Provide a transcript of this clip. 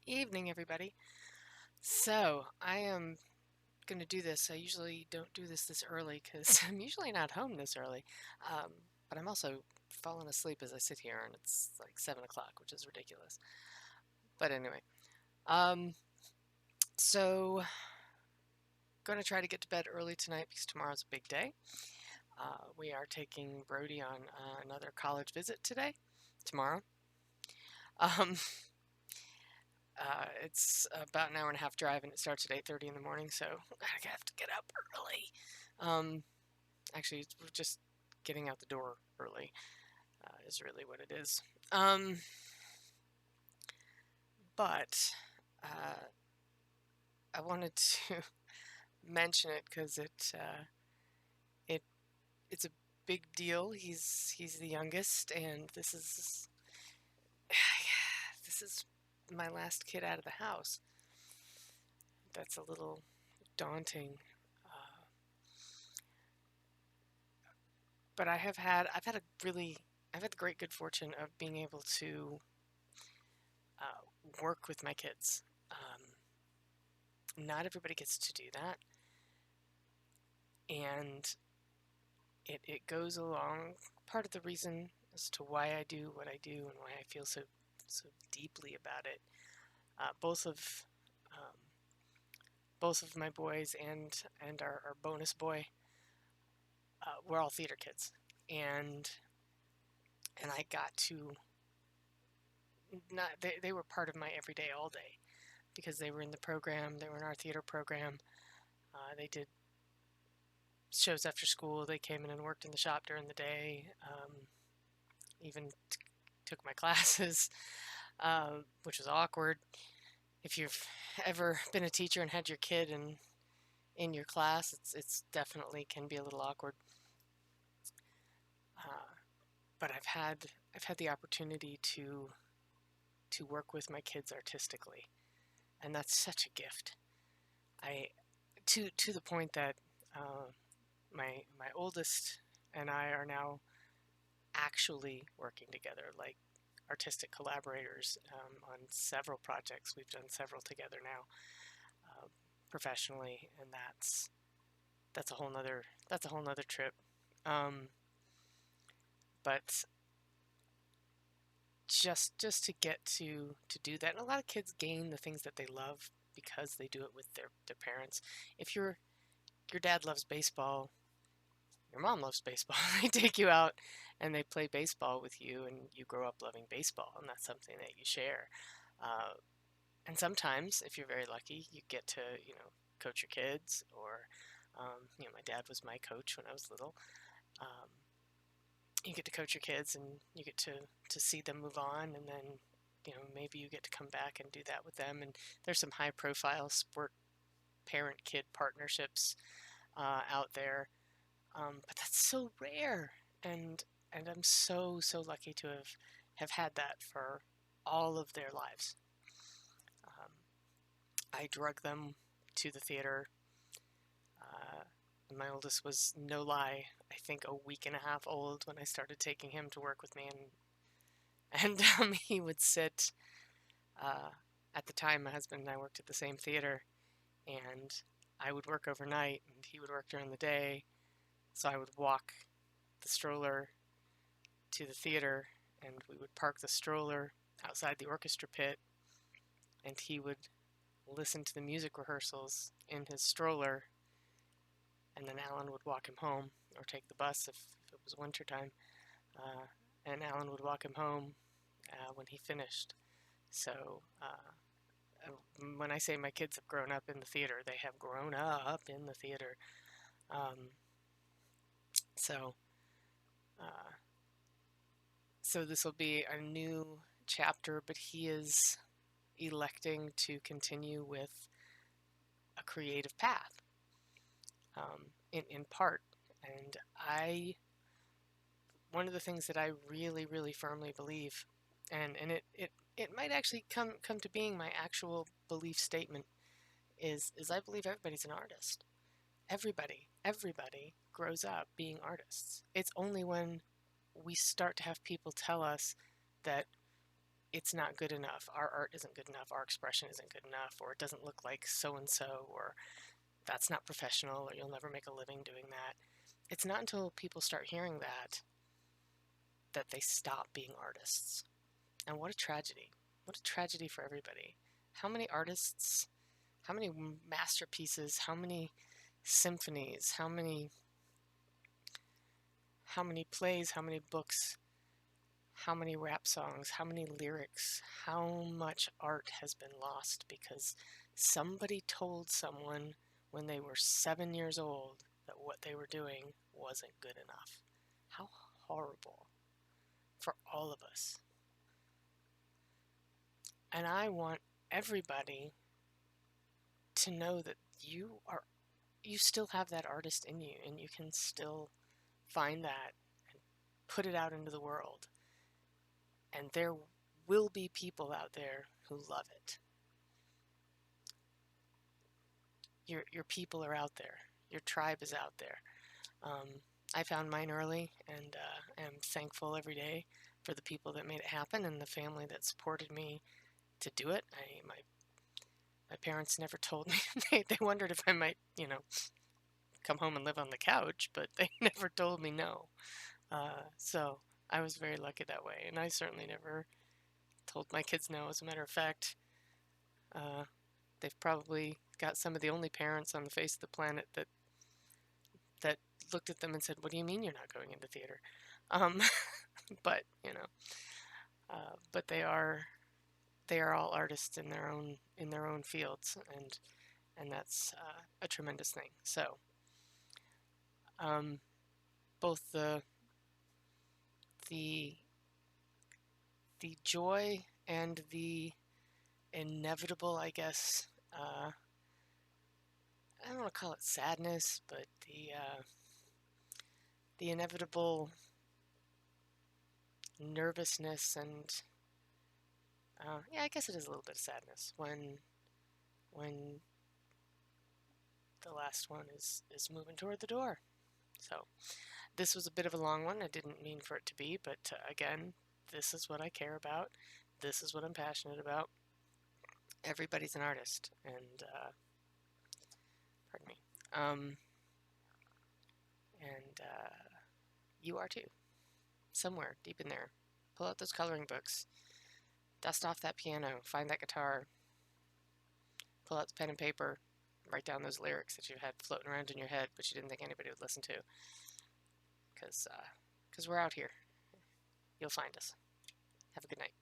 Evening, everybody. So, I am going to do this. I usually don't do this early because I'm usually not home this early. Um, but I'm also falling asleep as I sit here, and it's like 7 o'clock, which is ridiculous. But anyway, um, so going to try to get to bed early tonight because tomorrow's a big day. We are taking Brody on another college visit tomorrow. Um, it's about an hour and a half drive, and it starts at 8:30 in the morning, so I have to get up early. Actually, we're just getting out the door early is really what it is. Um, but I wanted to mention it because it it's a big deal. He's the youngest, and this is my last kid out of the house. That's a little daunting. Uh, but I've had the great good fortune of being able to work with my kids. Not everybody gets to do that, and it goes along part of the reason as to why I do what I do and why I feel so deeply about it. Uh, both of um, both of my boys and our bonus boy, we're all theater kids, and I got to not they were part of my everyday all day because they were in the program. They were in our theater program. They did shows after school. They came in and worked in the shop during the day. Even took my classes, which was awkward. If you've ever been a teacher and had your kid in your class, it's definitely can be a little awkward. Uh, but I've had the opportunity to work with my kids artistically, and that's such a gift. I to the point that uh, my oldest and I are now actually working together, like artistic collaborators on several projects. We've done several together now, professionally, and that's a whole nother trip. Um, but just to get to do that, and a lot of kids gain the things that they love because they do it with their parents. If your dad loves baseball, your mom loves baseball. They take you out and they play baseball with you, and you grow up loving baseball, and that's something that you share. Uh, and sometimes, if you're very lucky, you get to coach your kids, or my dad was my coach when I was little. Um, you get to coach your kids, and you get to see them move on, and then maybe you get to come back and do that with them. And there's some high profile sport parent kid partnerships out there, but that's so rare, and I'm so lucky to have had that for all of their lives. um, I drug them to the theater. uh, my oldest was, no lie, I think a week and a half old when I started taking him to work with me, and he would sit. Uh, at the time, my husband and I worked at the same theater, and I would work overnight, and he would work during the day. So I would walk the stroller to the theater, and we would park the stroller outside the orchestra pit, and he would listen to the music rehearsals in his stroller, and then Alan would walk him home or take the bus if it was wintertime. Uh, and Alan would walk him home when he finished. So when I say my kids have grown up in the theater, they have grown up in the theater. Um, so uh, so this will be a new chapter, but he is electing to continue with a creative path, in part. And one of the things that I really firmly believe, and it might actually come to being my actual belief statement, is I believe everybody's an artist. Everybody grows up being artists. It's only when we start to have people tell us that it's not good enough. Our art isn't good enough. Our expression isn't good enough, or it doesn't look like so and so, or that's not professional, or you'll never make a living doing that. It's not until people start hearing that that they stop being artists. And what a tragedy. What a tragedy for everybody. How many artists, how many masterpieces, how many symphonies, how many plays, how many books, how many rap songs, how many lyrics, how much art has been lost because somebody told someone when they were 7 years old that what they were doing wasn't good enough. How horrible for all of us. And I want everybody to know that you still have that artist in you, and you can still find that and put it out into the world. And there will be people out there who love it. Your people are out there. Your tribe is out there. I found mine early, and am thankful every day for the people that made it happen and the family that supported me to do it. My parents never told me. They wondered if I might, come home and live on the couch, but they never told me no. So I was very lucky that way, and I certainly never told my kids no. As a matter of fact, uh, they've probably got some of the only parents on the face of the planet that looked at them and said, "What do you mean you're not going into theater?" Um, but but they are all artists in their own fields, and that's a tremendous thing. So um, both the the joy and the inevitable, I guess. I don't want to call it sadness, but the inevitable nervousness and yeah, I guess it is a little bit of sadness when the last one is moving toward the door. So this was a bit of a long one. I didn't mean for it to be, but again, this is what I care about. This is what I'm passionate about. Everybody's an artist, and pardon me. And you are too, somewhere deep in there. Pull out those coloring books, dust off that piano, find that guitar, pull out the pen and paper, write down those lyrics that you had floating around in your head, but you didn't think anybody would listen to, because we're out here. You'll find us. Have a good night.